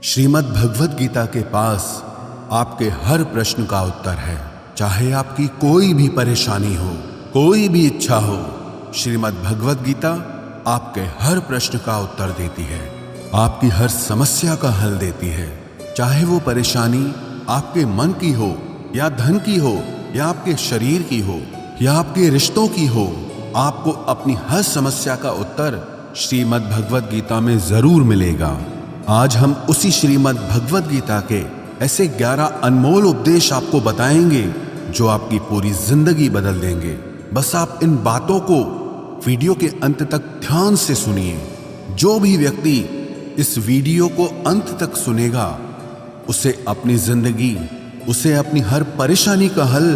श्रीमद् भगवद गीता के पास आपके हर प्रश्न का उत्तर है। चाहे आपकी कोई भी परेशानी हो, कोई भी इच्छा हो, श्रीमद् भगवद गीता आपके हर प्रश्न का उत्तर देती है, आपकी हर समस्या का हल देती है। चाहे वो परेशानी आपके मन की हो या धन की हो या आपके शरीर की हो या आपके रिश्तों की हो, आपको अपनी हर समस्या का उत्तर श्रीमद् भगवद गीता में जरूर मिलेगा। आज हम उसी श्रीमद् भगवद गीता के ऐसे 11 अनमोल उपदेश आपको बताएंगे जो आपकी पूरी जिंदगी बदल देंगे। बस आप इन बातों को वीडियो के अंत तक ध्यान से सुनिए। जो भी व्यक्ति इस वीडियो को अंत तक सुनेगा, उसे अपनी जिंदगी, उसे अपनी हर परेशानी का हल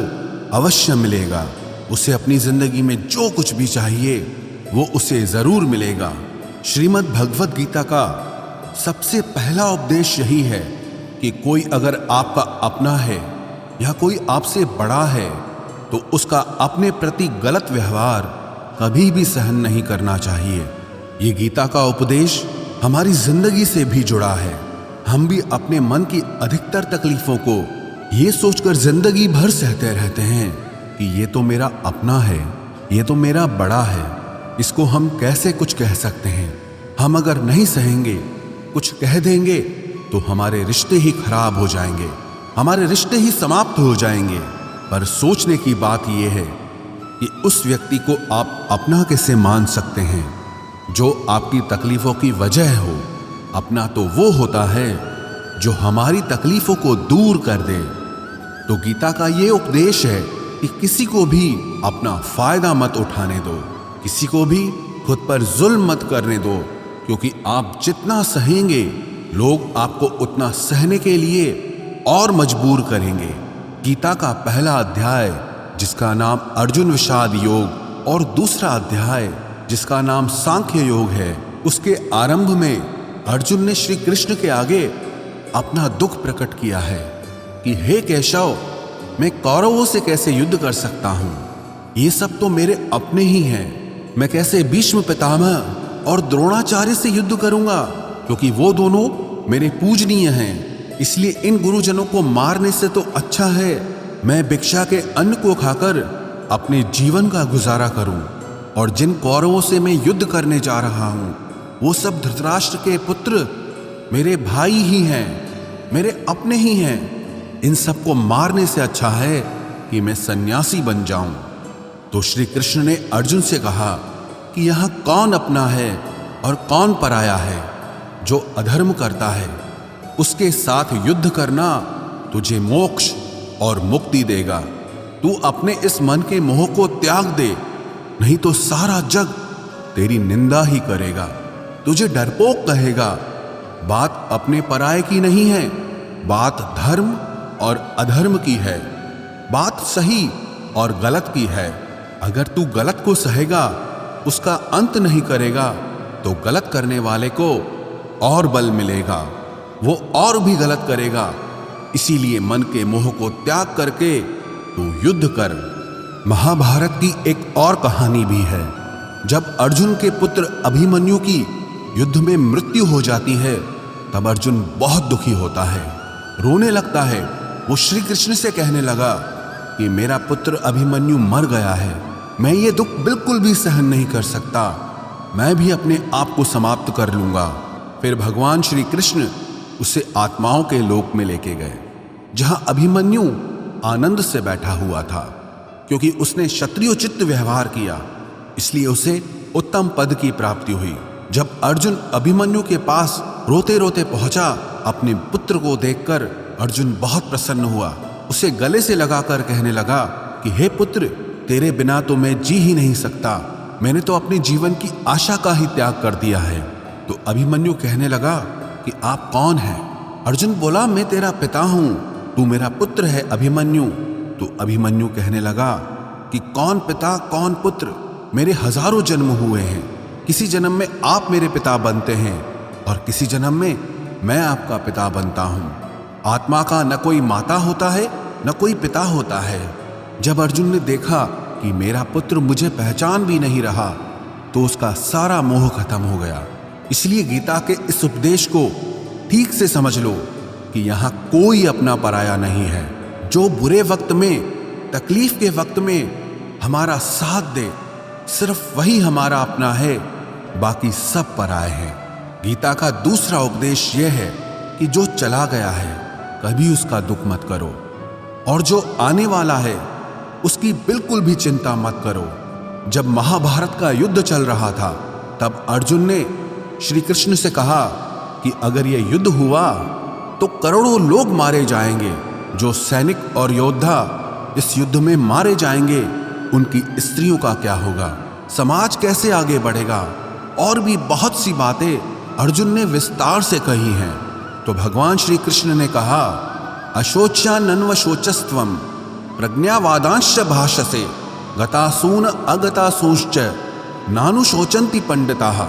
अवश्य मिलेगा। उसे अपनी जिंदगी में जो कुछ भी चाहिए वो उसे जरूर मिलेगा। श्रीमद् भगवद गीता का सबसे पहला उपदेश यही है कि कोई अगर आपका अपना है या कोई आपसे बड़ा है तो उसका अपने प्रति गलत व्यवहार कभी भी सहन नहीं करना चाहिए। ये गीता का उपदेश हमारी जिंदगी से भी जुड़ा है। हम भी अपने मन की अधिकतर तकलीफों को ये सोचकर जिंदगी भर सहते रहते हैं कि ये तो मेरा अपना है, ये तो मेरा बड़ा है, इसको हम कैसे कुछ कह सकते हैं। हम अगर नहीं सहेंगे, कुछ कह देंगे तो हमारे रिश्ते ही खराब हो जाएंगे, हमारे रिश्ते ही समाप्त हो जाएंगे। पर सोचने की बात यह है कि उस व्यक्ति को आप अपना कैसे मान सकते हैं जो आपकी तकलीफों की वजह हो। अपना तो वो होता है जो हमारी तकलीफों को दूर कर दे। तो गीता का ये उपदेश है कि किसी को भी अपना फायदा मत उठाने दो, किसी को भी खुद पर जुल्म मत करने दो, क्योंकि आप जितना सहेंगे लोग आपको उतना सहने के लिए और मजबूर करेंगे। गीता का पहला अध्याय जिसका नाम अर्जुन विषाद योग और दूसरा अध्याय जिसका नाम सांख्य योग है, उसके आरंभ में अर्जुन ने श्री कृष्ण के आगे अपना दुख प्रकट किया है कि हे केशव, मैं कौरवों से कैसे युद्ध कर सकता हूं, ये सब तो मेरे अपने ही हैं। मैं कैसे भीष्म पितामह और द्रोणाचार्य से युद्ध करूंगा, क्योंकि वो दोनों मेरे पूजनीय हैं। इसलिए इन गुरुजनों को मारने से तो अच्छा है मैं भिक्षा के अन्न को खाकर अपने जीवन का गुजारा करूं। और जिन कौरवों से मैं युद्ध करने जा रहा हूं वो सब धृतराष्ट्र के पुत्र मेरे भाई ही हैं, मेरे अपने ही हैं। इन सबको मारने से अच्छा है कि मैं सन्यासी बन जाऊं। तो श्री कृष्ण ने अर्जुन से कहा कि यहां कौन अपना है और कौन पराया है। जो अधर्म करता है उसके साथ युद्ध करना तुझे मोक्ष और मुक्ति देगा। तू अपने इस मन के मोह को त्याग दे, नहीं तो सारा जग तेरी निंदा ही करेगा, तुझे डरपोक कहेगा। बात अपने पराये की नहीं है, बात धर्म और अधर्म की है, बात सही और गलत की है। अगर तू गलत को सहेगा, उसका अंत नहीं करेगा, तो गलत करने वाले को और बल मिलेगा, वो और भी गलत करेगा। इसीलिए मन के मोह को त्याग करके तू युद्ध कर। महाभारत की एक और कहानी भी है। जब अर्जुन के पुत्र अभिमन्यु की युद्ध में मृत्यु हो जाती है तब अर्जुन बहुत दुखी होता है, रोने लगता है। वो श्री कृष्ण से कहने लगा कि मेरा पुत्र अभिमन्यु मर गया है, मैं ये दुख बिल्कुल भी सहन नहीं कर सकता, मैं भी अपने आप को समाप्त कर लूंगा। फिर भगवान श्री कृष्ण उसे आत्माओं के लोक में लेके गए, जहां अभिमन्यु आनंद से बैठा हुआ था, क्योंकि उसने क्षत्रियोचित व्यवहार किया, इसलिए उसे उत्तम पद की प्राप्ति हुई। जब अर्जुन अभिमन्यु के पास रोते रोते पहुंचा, अपने पुत्र को देखकर अर्जुन बहुत प्रसन्न हुआ। उसे गले से लगाकर कहने लगा कि हे पुत्र, तेरे बिना तो मैं जी ही नहीं सकता, मैंने तो अपने जीवन की आशा का ही त्याग कर दिया है। तो अभिमन्यु कहने लगा कि आप कौन हैं? अर्जुन बोला, मैं तेरा पिता हूं, तू मेरा पुत्र है अभिमन्यु। तो अभिमन्यु कहने लगा कि कौन पिता कौन पुत्र, मेरे हजारों जन्म हुए हैं, किसी जन्म में आप मेरे पिता बनते हैं और किसी जन्म में मैं आपका पिता बनता हूं। आत्मा का न कोई माता होता है न कोई पिता होता है। जब अर्जुन ने देखा कि मेरा पुत्र मुझे पहचान भी नहीं रहा तो उसका सारा मोह खत्म हो गया। इसलिए गीता के इस उपदेश को ठीक से समझ लो कि यहां कोई अपना पराया नहीं है। जो बुरे वक्त में, तकलीफ के वक्त में हमारा साथ दे, सिर्फ वही हमारा अपना है, बाकी सब पराए हैं। गीता का दूसरा उपदेश यह है कि जो चला गया है कभी उसका दुख मत करो, और जो आने वाला है उसकी बिल्कुल भी चिंता मत करो। जब महाभारत का युद्ध चल रहा था तब अर्जुन ने श्री कृष्ण से कहा कि अगर यह युद्ध हुआ तो करोड़ों लोग मारे जाएंगे। जो सैनिक और योद्धा इस युद्ध में मारे जाएंगे उनकी स्त्रियों का क्या होगा, समाज कैसे आगे बढ़ेगा, और भी बहुत सी बातें अर्जुन ने विस्तार से कही हैं। तो भगवान श्री कृष्ण ने कहा, अशोच्यानन्व शोचस्त्वम प्रज्ञावादांश्च भाषसे गतासून अगतासूश्च नानुशोचन्ति पंडिताः।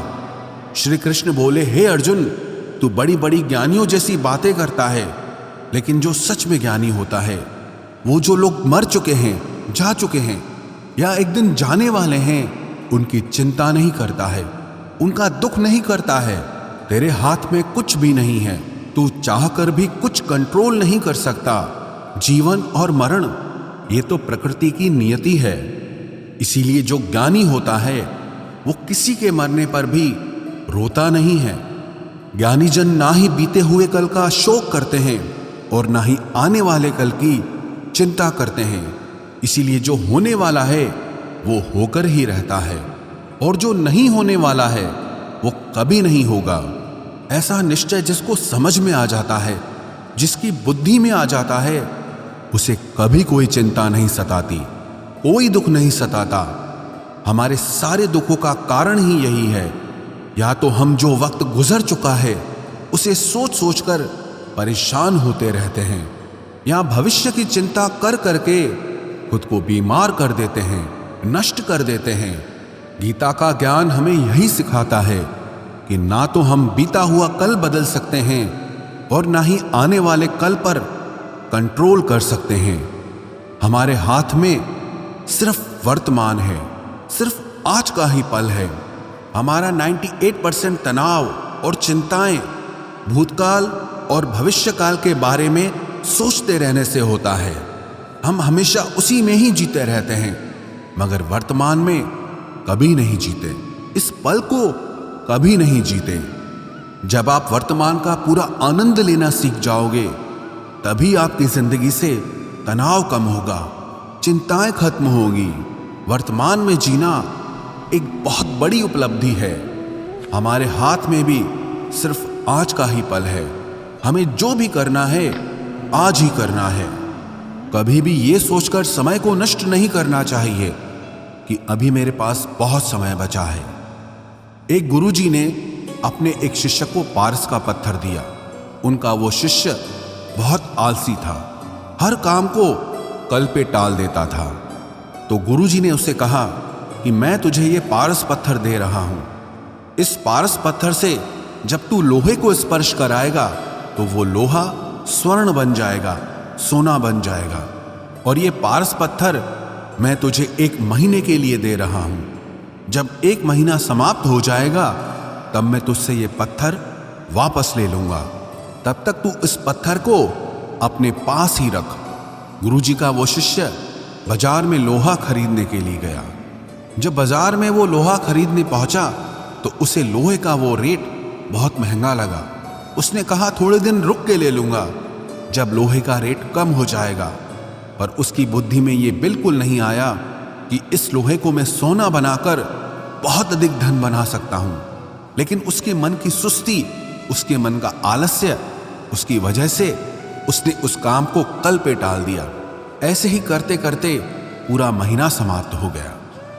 श्री कृष्ण बोले, हे अर्जुन, तू बड़ी बड़ी ज्ञानियों जैसी बातें करता है, लेकिन जो सच में ज्ञानी होता है, वो जो लोग मर चुके हैं, जा चुके हैं या एक दिन जाने वाले हैं, उनकी चिंता नहीं करता है, उनका दुख नहीं करता है। तेरे हाथ में कुछ भी नहीं है, तू चाहकर भी कुछ कंट्रोल नहीं कर सकता। जीवन और मरण ये तो प्रकृति की नियति है। इसीलिए जो ज्ञानी होता है वो किसी के मरने पर भी रोता नहीं है। ज्ञानी जन ना ही बीते हुए कल का शोक करते हैं और ना ही आने वाले कल की चिंता करते हैं। इसीलिए जो होने वाला है वो होकर ही रहता है, और जो नहीं होने वाला है वो कभी नहीं होगा। ऐसा निश्चय जिसको समझ में आ जाता है, जिसकी बुद्धि में आ जाता है, उसे कभी कोई चिंता नहीं सताती, कोई दुख नहीं सताता। हमारे सारे दुखों का कारण ही यही है। या तो हम जो वक्त गुजर चुका है उसे सोच सोचकर परेशान होते रहते हैं, या भविष्य की चिंता कर करके खुद को बीमार कर देते हैं, नष्ट कर देते हैं। गीता का ज्ञान हमें यही सिखाता है कि ना तो हम बीता हुआ कल बदल सकते हैं और ना ही आने वाले कल पर कंट्रोल कर सकते हैं। हमारे हाथ में सिर्फ वर्तमान है, सिर्फ आज का ही पल है। हमारा 98% तनाव और चिंताएं भूतकाल और भविष्यकाल के बारे में सोचते रहने से होता है। हम हमेशा उसी में ही जीते रहते हैं, मगर वर्तमान में कभी नहीं जीते, इस पल को कभी नहीं जीते। जब आप वर्तमान का पूरा आनंद लेना सीख जाओगे, तभी आपकी जिंदगी से तनाव कम होगा, चिंताएं खत्म होगी। वर्तमान में जीना एक बहुत बड़ी उपलब्धि है। हमारे हाथ में भी सिर्फ आज का ही पल है। हमें जो भी करना है आज ही करना है। कभी भी ये सोचकर समय को नष्ट नहीं करना चाहिए कि अभी मेरे पास बहुत समय बचा है। एक गुरुजी ने अपने एक शिष्य को पारस का पत्थर दिया। उनका वो शिष्य बहुत आलसी था, हर काम को कल पे टाल देता था। तो गुरुजी ने उससे कहा कि मैं तुझे ये पारस पत्थर दे रहा हूं। इस पारस पत्थर से जब तू लोहे को स्पर्श कराएगा तो वो लोहा स्वर्ण बन जाएगा, सोना बन जाएगा। और ये पारस पत्थर मैं तुझे 1 महीने के लिए दे रहा हूं। जब 1 महीना समाप्त हो जाएगा तब मैं तुझसे ये पत्थर वापस ले लूंगा। तब तक तू इस पत्थर को अपने पास ही रख। गुरुजी का वो शिष्य बाजार में लोहा खरीदने के लिए गया। जब बाजार में वो लोहा खरीदने पहुंचा तो उसे लोहे का वो रेट बहुत महंगा लगा। उसने कहा थोड़े दिन रुक के ले लूंगा, जब लोहे का रेट कम हो जाएगा। पर उसकी बुद्धि में ये बिल्कुल नहीं आया कि इस लोहे को मैं सोना बनाकर बहुत अधिक धन बना सकता हूं। लेकिन उसके मन की सुस्ती, उसके मन का आलस्य, उसकी वजह से उसने उस काम को कल पे टाल दिया। ऐसे ही करते करते पूरा महीना समाप्त हो गया।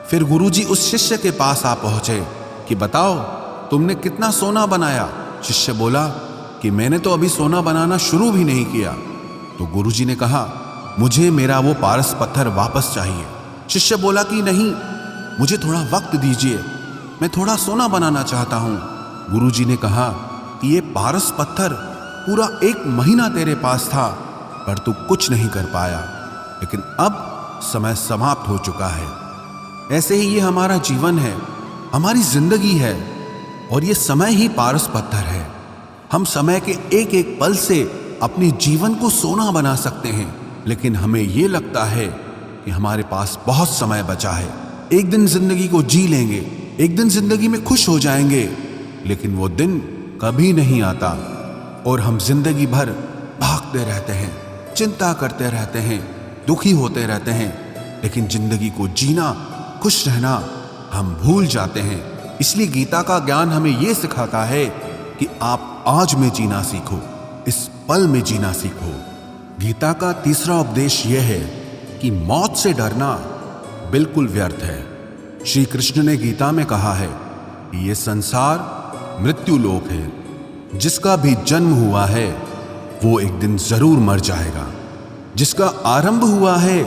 फिर गुरुजी उस शिष्य के पास आ पहुंचे कि बताओ तुमने कितना सोना बनाया। शिष्य बोला कि मैंने तो अभी सोना बनाना शुरू भी नहीं किया। तो गुरुजी ने कहा मुझे मेरा वो पारस पत्थर वापस चाहिए। शिष्य बोला कि नहीं, मुझे थोड़ा वक्त दीजिए, मैं थोड़ा सोना बनाना चाहता हूं। गुरुजी ने कहा कि ये पारस पत्थर पूरा 1 महीना तेरे पास था पर तू कुछ नहीं कर पाया, लेकिन अब समय समाप्त हो चुका है। ऐसे ही ये हमारा जीवन है, हमारी जिंदगी है, और ये समय ही पारस पत्थर है। हम समय के एक एक पल से अपने जीवन को सोना बना सकते हैं, लेकिन हमें यह लगता है कि हमारे पास बहुत समय बचा है, एक दिन जिंदगी को जी लेंगे, एक दिन जिंदगी में खुश हो जाएंगे। लेकिन वो दिन कभी नहीं आता और हम जिंदगी भर भागते रहते हैं, चिंता करते रहते हैं, दुखी होते रहते हैं, लेकिन जिंदगी को जीना, खुश रहना हम भूल जाते हैं। इसलिए गीता का ज्ञान हमें यह सिखाता है कि आप आज में जीना सीखो, इस पल में जीना सीखो। गीता का तीसरा उपदेश यह है कि मौत से डरना बिल्कुल व्यर्थ है। श्री कृष्ण ने गीता में कहा है कि यह संसार मृत्यु लोक है। जिसका भी जन्म हुआ है वो एक दिन जरूर मर जाएगा। जिसका आरंभ हुआ है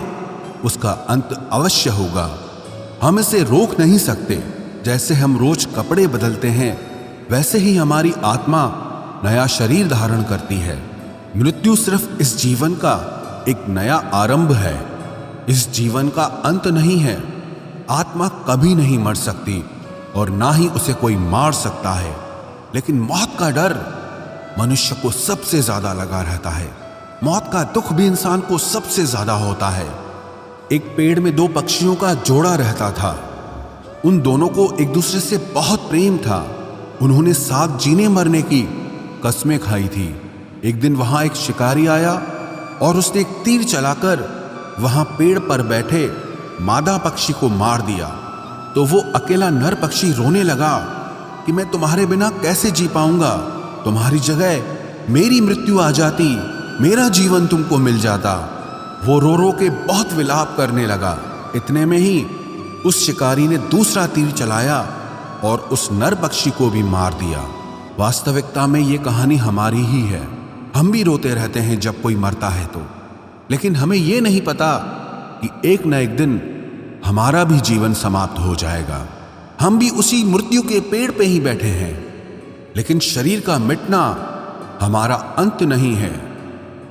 उसका अंत अवश्य होगा। हम इसे रोक नहीं सकते। जैसे हम रोज कपड़े बदलते हैं, वैसे ही हमारी आत्मा नया शरीर धारण करती है। मृत्यु सिर्फ इस जीवन का एक नया आरंभ है, इस जीवन का अंत नहीं है। आत्मा कभी नहीं मर सकती और ना ही उसे कोई मार सकता है, लेकिन मौत का डर मनुष्य को सबसे ज्यादा लगा रहता है। मौत का दुख भी इंसान को सबसे ज्यादा होता है। एक पेड़ में दो पक्षियों का जोड़ा रहता था। उन दोनों को एक दूसरे से बहुत प्रेम था। उन्होंने साथ जीने मरने की कस्में खाई थी। एक दिन वहां एक शिकारी आया और उसने एक तीर चलाकर वहां पेड़ पर बैठे मादा पक्षी को मार दिया। तो वो अकेला नर पक्षी रोने लगा कि मैं तुम्हारे बिना कैसे जी पाऊंगा। तुम्हारी जगह मेरी मृत्यु आ जाती, मेरा जीवन तुमको मिल जाता। वो रो रो के बहुत विलाप करने लगा। इतने में ही उस शिकारी ने दूसरा तीर चलाया और उस नर पक्षी को भी मार दिया। वास्तविकता में ये कहानी हमारी ही है। हम भी रोते रहते हैं जब कोई मरता है तो, लेकिन हमें ये नहीं पता कि एक न एक दिन हमारा भी जीवन समाप्त हो जाएगा। हम भी उसी मृत्यु के पेड़ पे ही बैठे हैं, लेकिन शरीर का मिटना हमारा अंत नहीं है।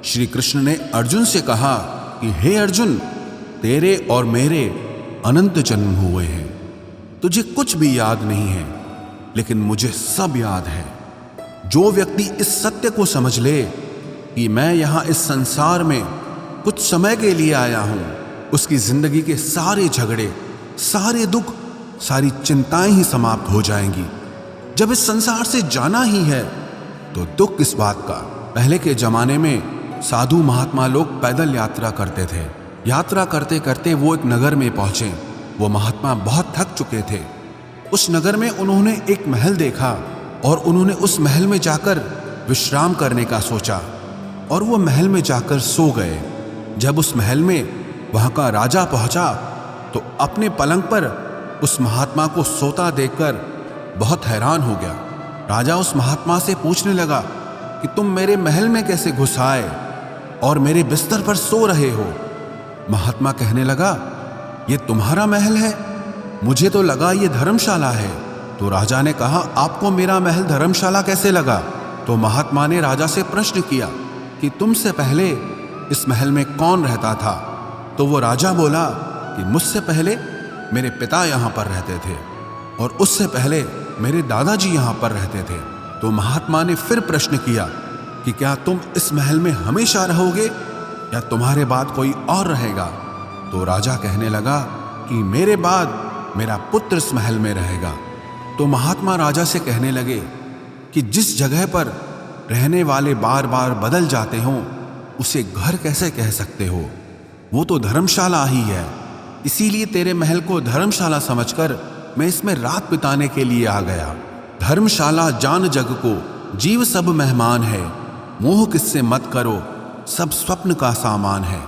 श्री कृष्ण ने अर्जुन से कहा कि हे अर्जुन, तेरे और मेरे अनंत जन्म हुए हैं। तुझे कुछ भी याद नहीं है, लेकिन मुझे सब याद है। जो व्यक्ति इस सत्य को समझ ले कि मैं यहां इस संसार में कुछ समय के लिए आया हूं, उसकी जिंदगी के सारे झगड़े, सारे दुख, सारी चिंताएं ही समाप्त हो जाएंगी। जब इस संसार से जाना ही है तो दुख किस बात का। पहले के जमाने में साधु महात्मा लोग पैदल यात्रा करते थे। यात्रा करते करते वो एक नगर में पहुंचे। वो महात्मा बहुत थक चुके थे। उस नगर में उन्होंने एक महल देखा और उन्होंने उस महल में जाकर विश्राम करने का सोचा और वो महल में जाकर सो गए। जब उस महल में वहां का राजा पहुंचा तो अपने पलंग पर उस महात्मा को सोता देखकर बहुत हैरान हो गया। राजा उस महात्मा से पूछने लगा कि तुम मेरे महल में कैसे घुस आए और मेरे बिस्तर पर सो रहे हो। महात्मा कहने लगा, ये तुम्हारा महल है? मुझे तो लगा ये धर्मशाला है। तो राजा ने कहा, आपको मेरा महल धर्मशाला कैसे लगा? तो महात्मा ने राजा से प्रश्न किया कि तुमसे पहले इस महल में कौन रहता था? तो वो राजा बोला कि मुझसे पहले मेरे पिता यहाँ पर रहते थे और उससे पहले मेरे दादाजी यहाँ पर रहते थे। तो महात्मा ने फिर प्रश्न किया कि क्या तुम इस महल में हमेशा रहोगे या तुम्हारे बाद कोई और रहेगा? तो राजा कहने लगा कि मेरे बाद मेरा पुत्र इस महल में रहेगा। तो महात्मा राजा से कहने लगे कि जिस जगह पर रहने वाले बार बार बदल जाते हों उसे घर कैसे कह सकते हो? वो तो धर्मशाला ही है। इसीलिए तेरे महल को धर्मशाला समझकर मैं इसमें रात बिताने के लिए आ गया। धर्मशाला जान जग को, जीव सब मेहमान है। मोह किससे मत करो, सब स्वप्न का सामान है।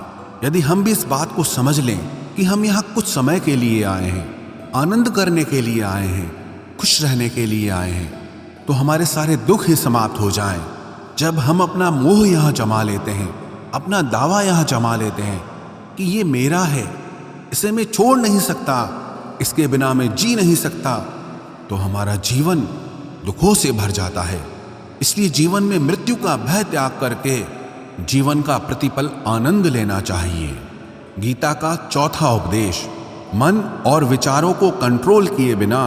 यदि हम भी इस बात को समझ लें कि हम यहाँ कुछ समय के लिए आए हैं, आनंद करने के लिए आए हैं, खुश रहने के लिए आए हैं, तो हमारे सारे दुख ही समाप्त हो जाएं। जब हम अपना मोह यहाँ जमा लेते हैं, अपना दावा यहाँ जमा लेते हैं कि ये मेरा है, इसे मैं छोड़ नहीं सकता, इसके बिना मैं जी नहीं सकता, तो हमारा जीवन दुखों से भर जाता है। इसलिए जीवन में मृत्यु का भय त्याग करके जीवन का प्रतिपल आनंद लेना चाहिए। गीता का चौथा उपदेश, मन और विचारों को कंट्रोल किए बिना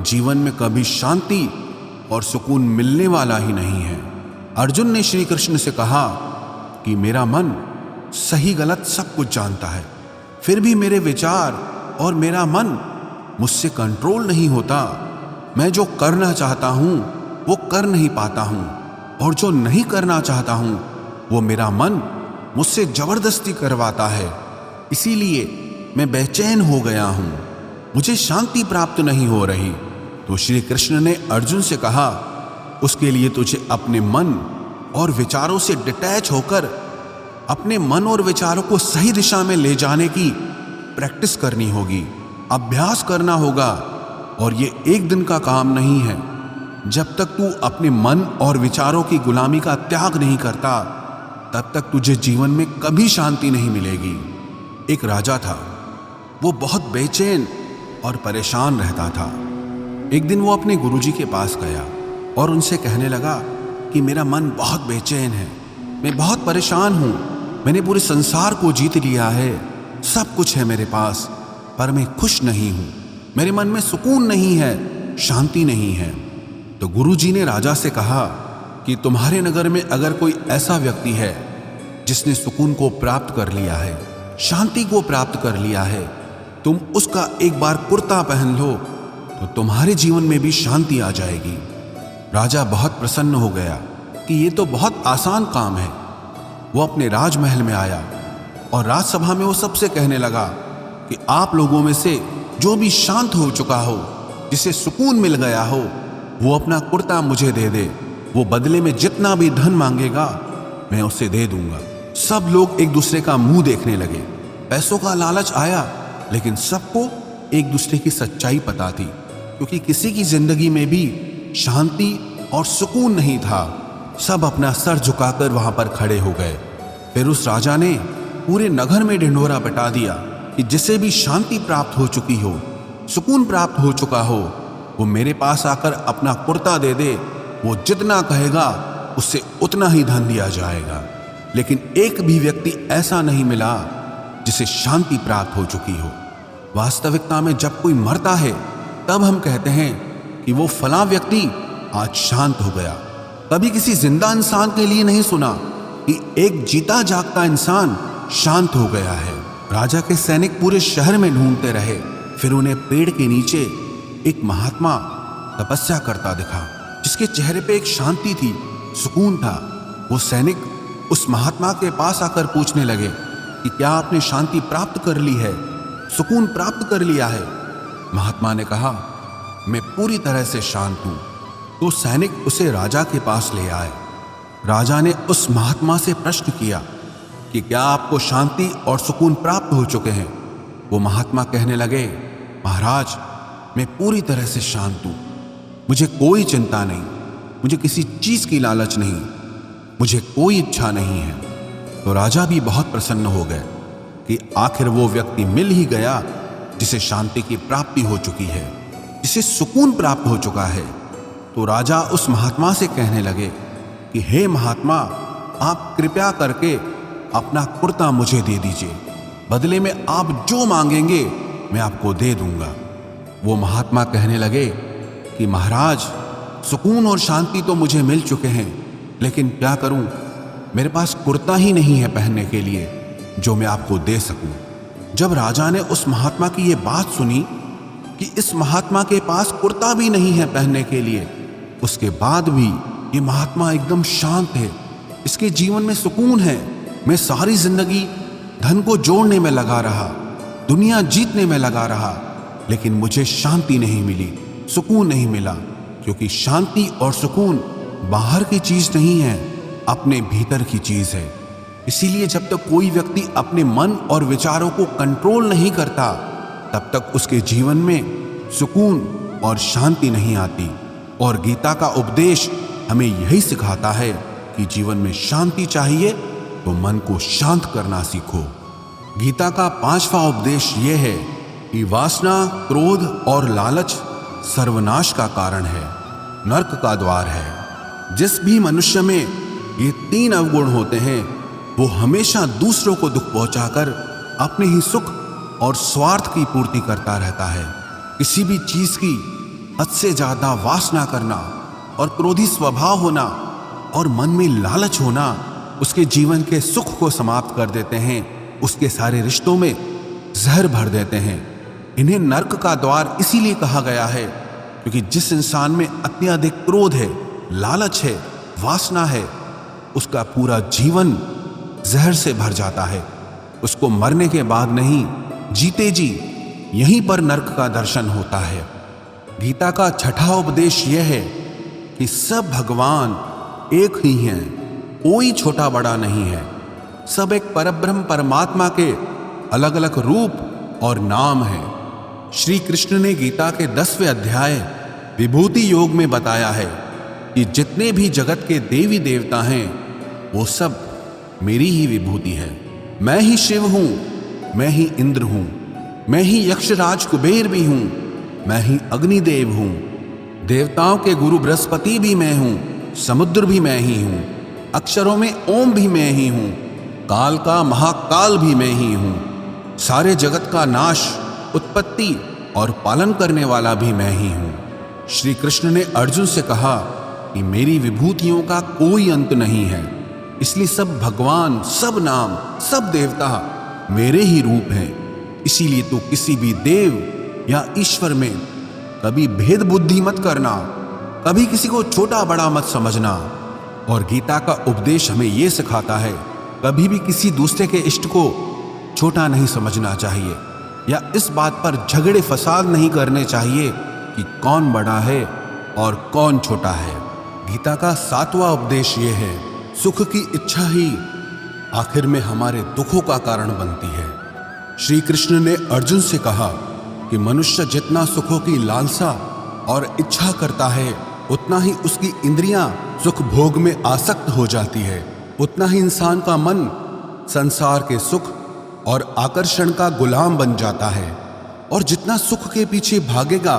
जीवन में कभी शांति और सुकून मिलने वाला ही नहीं है। अर्जुन ने श्री कृष्ण से कहा कि मेरा मन सही गलत सब कुछ जानता है, फिर भी मेरे विचार और मेरा मन मुझसे कंट्रोल नहीं होता। मैं जो करना चाहता हूं वो कर नहीं पाता हूं, और जो नहीं करना चाहता हूं वो मेरा मन मुझसे जबरदस्ती करवाता है। इसीलिए मैं बेचैन हो गया हूं, मुझे शांति प्राप्त नहीं हो रही। तो श्री कृष्ण ने अर्जुन से कहा, उसके लिए तुझे अपने मन और विचारों से डिटैच होकर अपने मन और विचारों को सही दिशा में ले जाने की प्रैक्टिस करनी होगी, अभ्यास करना होगा। और ये एक दिन का काम नहीं है। जब तक तू अपने मन और विचारों की गुलामी का त्याग नहीं करता, तब तक तुझे जीवन में कभी शांति नहीं मिलेगी। एक राजा था, वो बहुत बेचैन और परेशान रहता था। एक दिन वो अपने गुरुजी के पास गया और उनसे कहने लगा कि मेरा मन बहुत बेचैन है, मैं बहुत परेशान हूँ, मैंने पूरे संसार को जीत लिया है, सब कुछ है मेरे पास, पर मैं खुश नहीं हूँ, मेरे मन में सुकून नहीं है, शांति नहीं है। तो गुरुजी ने राजा से कहा कि तुम्हारे नगर में अगर कोई ऐसा व्यक्ति है जिसने सुकून को प्राप्त कर लिया है, शांति को प्राप्त कर लिया है, तुम उसका एक बार कुर्ता पहन लो तो तुम्हारे जीवन में भी शांति आ जाएगी। राजा बहुत प्रसन्न हो गया कि ये तो बहुत आसान काम है। वो अपने राजमहल में आया और राजसभा में वो सबसे कहने लगा कि आप लोगों में से जो भी शांत हो चुका हो, जिसे सुकून मिल गया हो, वो अपना कुर्ता मुझे दे दे। वो बदले में जितना भी धन मांगेगा मैं उसे दे दूंगा। सब लोग एक दूसरे का मुंह देखने लगे। पैसों का लालच आया, लेकिन सबको एक दूसरे की सच्चाई पता थी, क्योंकि किसी की जिंदगी में भी शांति और सुकून नहीं था। सब अपना सर झुकाकर वहां पर खड़े हो गए। फिर उस राजा ने पूरे नगर में ढिंढोरा पिटा दिया कि जिसे भी शांति प्राप्त हो चुकी हो, सुकून प्राप्त हो चुका हो, वो मेरे पास आकर अपना कुर्ता दे दे। वो जितना कहेगा उससे उतना ही धन दिया जाएगा। लेकिन एक भी व्यक्ति ऐसा नहीं मिला जिसे शांति प्राप्त हो चुकी हो। वास्तविकता में जब कोई मरता है तब हम कहते हैं कि वो फलां व्यक्ति आज शांत हो गया। कभी किसी जिंदा इंसान के लिए नहीं सुना कि एक जीता जागता इंसान शांत हो गया है। राजा के सैनिक पूरे शहर में ढूंढते रहे, फिर उन्हें पेड़ के नीचे एक महात्मा तपस्या करता दिखा, जिसके चेहरे पे एक शांति थी, सुकून था। वो सैनिक उस महात्मा के पास आकर पूछने लगे कि क्या आपने शांति प्राप्त कर ली है, सुकून प्राप्त कर लिया है? महात्मा ने कहा, मैं पूरी तरह से शांत हूं। तो सैनिक उसे राजा के पास ले आए। राजा ने उस महात्मा से प्रश्न किया कि क्या आपको शांति और सुकून प्राप्त हो चुके हैं? वो महात्मा कहने लगे, महाराज, मैं पूरी तरह से शांत हूं, मुझे कोई चिंता नहीं, मुझे किसी चीज की लालच नहीं, मुझे कोई इच्छा नहीं है। तो राजा भी बहुत प्रसन्न हो गए कि आखिर वो व्यक्ति मिल ही गया जिसे शांति की प्राप्ति हो चुकी है, जिसे सुकून प्राप्त हो चुका है। तो राजा उस महात्मा से कहने लगे कि हे महात्मा, आप कृपया करके अपना कुर्ता मुझे दे दीजिए, बदले में आप जो मांगेंगे मैं आपको दे दूंगा। वो महात्मा कहने लगे कि महाराज, सुकून और शांति तो मुझे मिल चुके हैं, लेकिन क्या करूं, मेरे पास कुर्ता ही नहीं है पहनने के लिए जो मैं आपको दे सकूं। जब राजा ने उस महात्मा की ये बात सुनी कि इस महात्मा के पास कुर्ता भी नहीं है पहनने के लिए, उसके बाद भी ये महात्मा एकदम शांत है, इसके जीवन में सुकून है। मैं सारी जिंदगी धन को जोड़ने में लगा रहा, दुनिया जीतने में लगा रहा, लेकिन मुझे शांति नहीं मिली, सुकून नहीं मिला, क्योंकि शांति और सुकून बाहर की चीज नहीं है, अपने भीतर की चीज है। इसीलिए जब तक कोई व्यक्ति अपने मन और विचारों को कंट्रोल नहीं करता, तब तक उसके जीवन में सुकून और शांति नहीं आती। और गीता का उपदेश हमें यही सिखाता है कि जीवन में शांति चाहिए तो मन को शांत करना सीखो। गीता का 5वां उपदेश यह है कि वासना, क्रोध और लालच सर्वनाश का कारण है, नरक का द्वार है। जिस भी मनुष्य में ये 3 अवगुण होते हैं, वो हमेशा दूसरों को दुख पहुंचाकर अपने ही सुख और स्वार्थ की पूर्ति करता रहता है। किसी भी चीज की हद से ज्यादा वासना करना और क्रोधी स्वभाव होना और मन में लालच होना उसके जीवन के सुख को समाप्त कर देते हैं, उसके सारे रिश्तों में जहर भर देते हैं। इन्हें नर्क का द्वार इसीलिए कहा गया है क्योंकि जिस इंसान में अत्यधिक क्रोध है, लालच है, वासना है, उसका पूरा जीवन जहर से भर जाता है। उसको मरने के बाद नहीं, जीते जी यहीं पर नर्क का दर्शन होता है। गीता का छठा उपदेश यह है कि सब भगवान एक ही हैं, कोई छोटा बड़ा नहीं है। सब एक परब्रह्म परमात्मा के अलग अलग रूप और नाम हैं। श्री कृष्ण ने गीता के 10वें अध्याय विभूति योग में बताया है कि जितने भी जगत के देवी देवता हैं वो सब मेरी ही विभूति है। मैं ही शिव हूं, मैं ही इंद्र हूं, मैं ही यक्षराज कुबेर भी हूं, मैं ही अग्निदेव हूं, देवताओं के गुरु बृहस्पति भी मैं हूं, समुद्र भी मैं ही हूं, अक्षरों में ओम भी मैं ही हूं, काल का महाकाल भी मैं ही हूं, सारे जगत का नाश, उत्पत्ति और पालन करने वाला भी मैं ही हूं। श्री कृष्ण ने अर्जुन से कहा कि मेरी विभूतियों का कोई अंत नहीं है, इसलिए सब भगवान, सब नाम, सब देवता मेरे ही रूप हैं। इसीलिए तू किसी भी देव या ईश्वर में कभी भेद बुद्धि मत करना, कभी किसी को छोटा बड़ा मत समझना। और गीता का उपदेश हमें यह सिखाता है कभी भी किसी दूसरे के इष्ट को छोटा नहीं समझना चाहिए या इस बात पर झगड़े फसाद नहीं करने चाहिए कि कौन बड़ा है और कौन छोटा है। गीता का 7वां उपदेश यह है, सुख की इच्छा ही आखिर में हमारे दुखों का कारण बनती है। श्री कृष्ण ने अर्जुन से कहा कि मनुष्य जितना सुखों की लालसा और इच्छा करता है उतना ही उसकी इंद्रियां सुख भोग में आसक्त हो जाती है, उतना ही इंसान का मन संसार के सुख और आकर्षण का गुलाम बन जाता है। और जितना सुख के पीछे भागेगा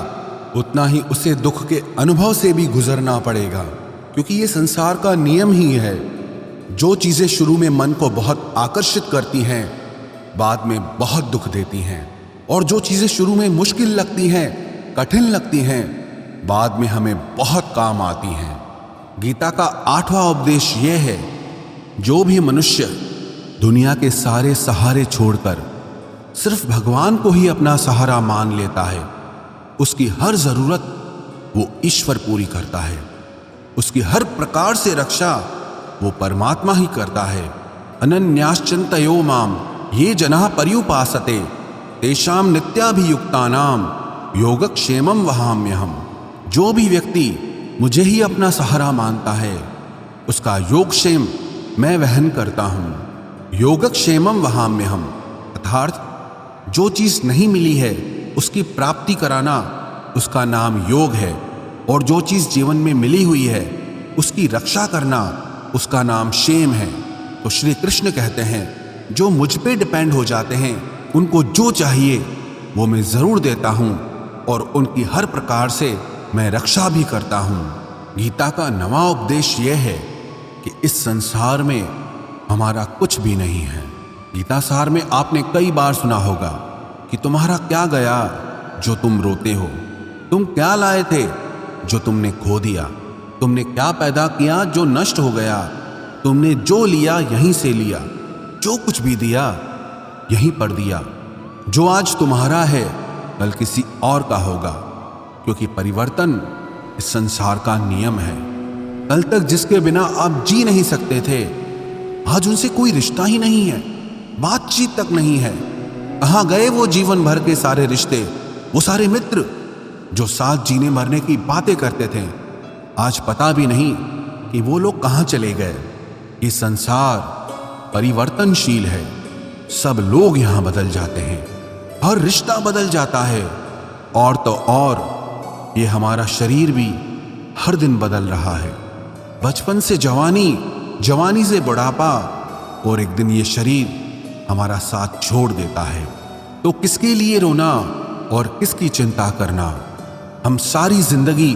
उतना ही उसे दुख के अनुभव से भी गुजरना पड़ेगा, क्योंकि ये संसार का नियम ही है। जो चीजें शुरू में मन को बहुत आकर्षित करती हैं बाद में बहुत दुख देती हैं, और जो चीजें शुरू में मुश्किल लगती हैं, कठिन लगती हैं, बाद में हमें बहुत काम आती हैं। गीता का 8वां उपदेश यह है, जो भी मनुष्य दुनिया के सारे सहारे छोड़कर सिर्फ भगवान को ही अपना सहारा मान लेता है, उसकी हर जरूरत वो ईश्वर पूरी करता है, उसकी हर प्रकार से रक्षा वो परमात्मा ही करता है। अनन्याश्चिन्तयो माम ये जनाः पर्युपासते तेषां नित्याभियुक्तानां योगक्षेमं वहाम्यहम्। जो भी व्यक्ति मुझे ही अपना सहारा मानता है उसका योगक्षेम मैं वहन करता हूँ। योगक्षेमं वहाम्यहम् अर्थात जो चीज नहीं मिली है उसकी प्राप्ति कराना उसका नाम योग है, और जो चीज जीवन में मिली हुई है उसकी रक्षा करना उसका नाम क्षेम है। तो श्री कृष्ण कहते हैं जो मुझ पे डिपेंड हो जाते हैं उनको जो चाहिए वो मैं जरूर देता हूँ और उनकी हर प्रकार से मैं रक्षा भी करता हूँ। गीता का 9वां उपदेश यह है कि इस संसार में हमारा कुछ भी नहीं है। गीता सार में आपने कई बार सुना होगा कि तुम्हारा क्या गया जो तुम रोते हो, तुम क्या लाए थे जो तुमने खो दिया, तुमने क्या पैदा किया जो नष्ट हो गया, तुमने जो लिया यहीं से लिया, जो कुछ भी दिया यहीं पर दिया। जो आज तुम्हारा है कल किसी और का होगा, क्योंकि परिवर्तन इस संसार का नियम है। कल तक जिसके बिना आप जी नहीं सकते थे आज उनसे कोई रिश्ता ही नहीं है, बातचीत तक नहीं है। कहाँ गए वो जीवन भर के सारे रिश्ते, वो सारे मित्र जो साथ जीने मरने की बातें करते थे, आज पता भी नहीं कि वो लोग कहाँ चले गए। ये संसार परिवर्तनशील है, सब लोग यहाँ बदल जाते हैं, हर रिश्ता बदल जाता है, और तो और ये हमारा शरीर भी हर दिन बदल रहा है। बचपन से जवानी, जवानी से बुढ़ापा, और एक दिन ये शरीर हमारा साथ छोड़ देता है। तो किसके लिए रोना और किसकी चिंता करना। हम सारी जिंदगी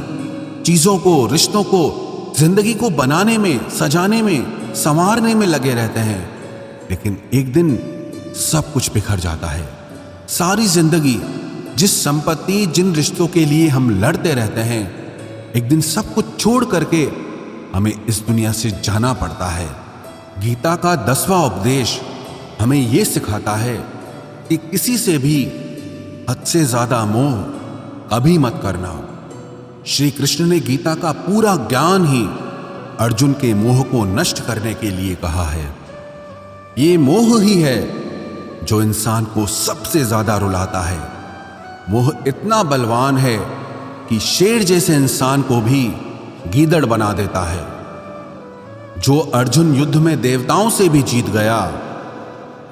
चीजों को, रिश्तों को, जिंदगी को बनाने में, सजाने में, संवारने में लगे रहते हैं, लेकिन एक दिन सब कुछ बिखर जाता है। सारी जिंदगी जिस संपत्ति, जिन रिश्तों के लिए हम लड़ते रहते हैं एक दिन सब कुछ छोड़ करके हमें इस दुनिया से जाना पड़ता है। गीता का 10वां उपदेश हमें यह सिखाता है कि किसी से भी हद से ज्यादा मोह कभी मत करना। श्री कृष्ण ने गीता का पूरा ज्ञान ही अर्जुन के मोह को नष्ट करने के लिए कहा है। ये मोह ही है जो इंसान को सबसे ज्यादा रुलाता है। मोह इतना बलवान है कि शेर जैसे इंसान को भी गीदड़ बना देता है। जो अर्जुन युद्ध में देवताओं से भी जीत गया,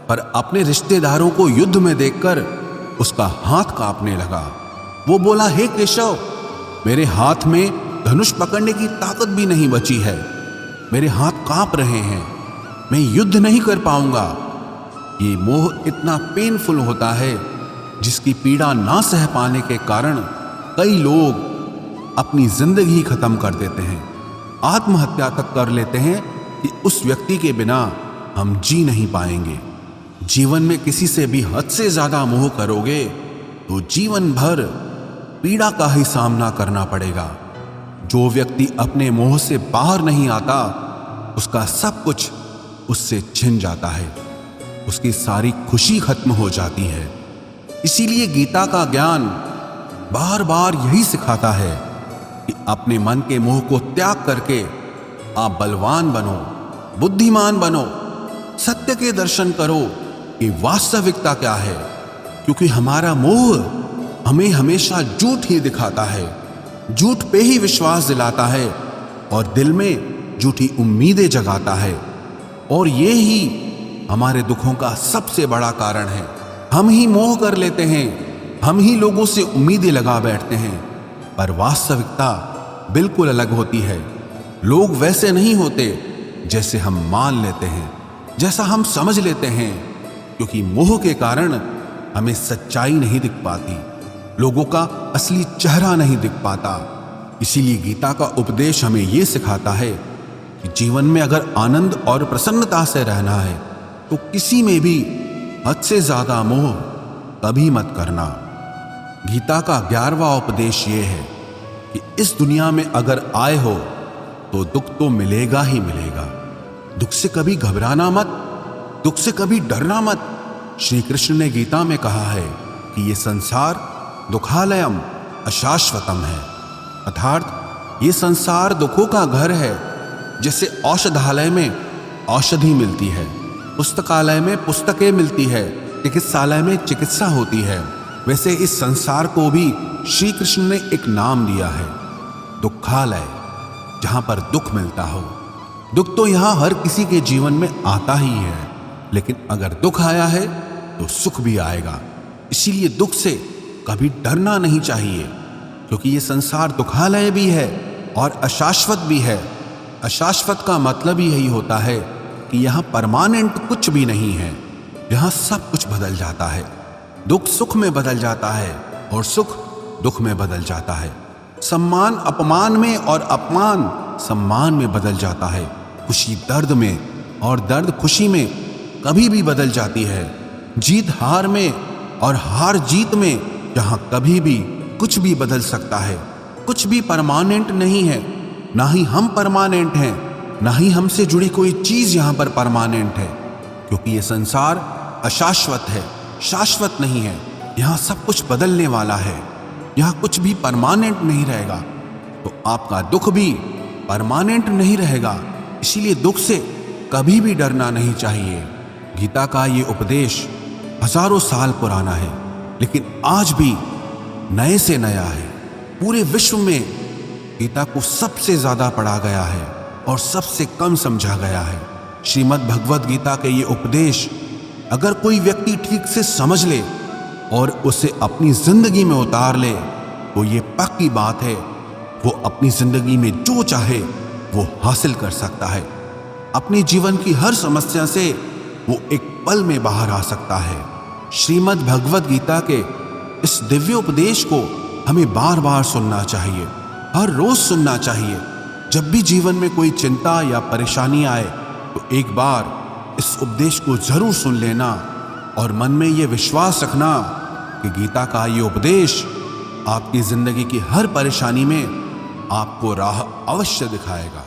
पर अपने रिश्तेदारों को युद्ध में देखकर उसका हाथ कांपने लगा। वो बोला, हे केशव, मेरे हाथ में धनुष पकड़ने की ताकत भी नहीं बची है, मेरे हाथ कांप रहे हैं, मैं युद्ध नहीं कर पाऊंगा। ये मोह इतना पेनफुल होता है जिसकी पीड़ा ना सह पाने के कारण कई लोग अपनी जिंदगी खत्म कर देते हैं, आत्महत्या तक कर लेते हैं कि उस व्यक्ति के बिना हम जी नहीं पाएंगे। जीवन में किसी से भी हद से ज्यादा मोह करोगे तो जीवन भर पीड़ा का ही सामना करना पड़ेगा। जो व्यक्ति अपने मोह से बाहर नहीं आता, उसका सब कुछ उससे छिन जाता है, उसकी सारी खुशी खत्म हो जाती है। इसीलिए गीता का ज्ञान बार बार यही सिखाता है कि अपने मन के मोह को त्याग करके आप बलवान बनो, बुद्धिमान बनो, सत्य के दर्शन करो कि वास्तविकता क्या है। क्योंकि हमारा मोह हमें हमेशा झूठ ही दिखाता है, झूठ पे ही विश्वास दिलाता है और दिल में झूठी उम्मीदें जगाता है। और ये ही हमारे दुखों का सबसे बड़ा कारण है। हम ही मोह कर लेते हैं, हम ही लोगों से उम्मीदें लगा बैठते हैं, पर वास्तविकता बिल्कुल अलग होती है। लोग वैसे नहीं होते जैसे हम मान लेते हैं, जैसा हम समझ लेते हैं, क्योंकि मोह के कारण हमें सच्चाई नहीं दिख पाती, लोगों का असली चेहरा नहीं दिख पाता। इसीलिए गीता का उपदेश हमें यह सिखाता है कि जीवन में अगर आनंद और प्रसन्नता से रहना है तो किसी में भी हद से ज्यादा मोह कभी मत करना। गीता का 11वां उपदेश ये है कि इस दुनिया में अगर आए हो तो दुख तो मिलेगा ही मिलेगा। दुख से कभी घबराना मत, दुख से कभी डरना मत। श्री कृष्ण ने गीता में कहा है कि ये संसार दुखालयम अशाश्वतम है, अर्थात ये संसार दुखों का घर है। जैसे औषधालय में औषधि मिलती है, पुस्तकालय में पुस्तकें मिलती है, चिकित्सालय में चिकित्सा होती है, वैसे इस संसार को भी श्री कृष्ण ने एक नाम दिया है, दुखालय, जहां पर दुख मिलता हो। दुख तो यहां हर किसी के जीवन में आता ही है, लेकिन अगर दुख आया है तो सुख भी आएगा। इसीलिए दुख से कभी डरना नहीं चाहिए, क्योंकि ये संसार दुखालय भी है और अशाश्वत भी है। अशाश्वत का मतलब ही यही होता है कि यहाँ परमानेंट कुछ भी नहीं है, यहाँ सब कुछ बदल जाता है। दुख सुख में बदल जाता है और सुख दुख में बदल जाता है। सम्मान अपमान में और अपमान सम्मान में बदल जाता है। खुशी दर्द में और दर्द खुशी में कभी भी बदल जाती है। जीत हार में और हार जीत में जहाँ कभी भी कुछ भी बदल सकता है। कुछ भी परमानेंट नहीं है, ना ही हम परमानेंट हैं, ना ही हमसे जुड़ी कोई चीज यहाँ पर परमानेंट है, क्योंकि ये संसार अशाश्वत है, शाश्वत नहीं है। यहाँ सब कुछ बदलने वाला है, यहाँ कुछ भी परमानेंट नहीं रहेगा। तो आपका दुख भी परमानेंट नहीं रहेगा, इसीलिए दुख से कभी भी डरना नहीं चाहिए। गीता का ये उपदेश हजारों साल पुराना है, लेकिन आज भी नए से नया है। पूरे विश्व में गीता को सबसे ज्यादा पढ़ा गया है और सबसे कम समझा गया है। श्रीमद् भगवद गीता के ये उपदेश अगर कोई व्यक्ति ठीक से समझ ले और उसे अपनी जिंदगी में उतार ले तो ये पक्की बात है, वो अपनी जिंदगी में जो चाहे वो हासिल कर सकता है। अपने जीवन की हर समस्या से वो एक पल में बाहर आ सकता है। श्रीमद् भगवद गीता के इस दिव्य उपदेश को हमें बार बार सुनना चाहिए, हर रोज सुनना चाहिए। जब भी जीवन में कोई चिंता या परेशानी आए तो एक बार इस उपदेश को जरूर सुन लेना और मन में ये विश्वास रखना कि गीता का ये उपदेश आपकी जिंदगी की हर परेशानी में आपको राह अवश्य दिखाएगा।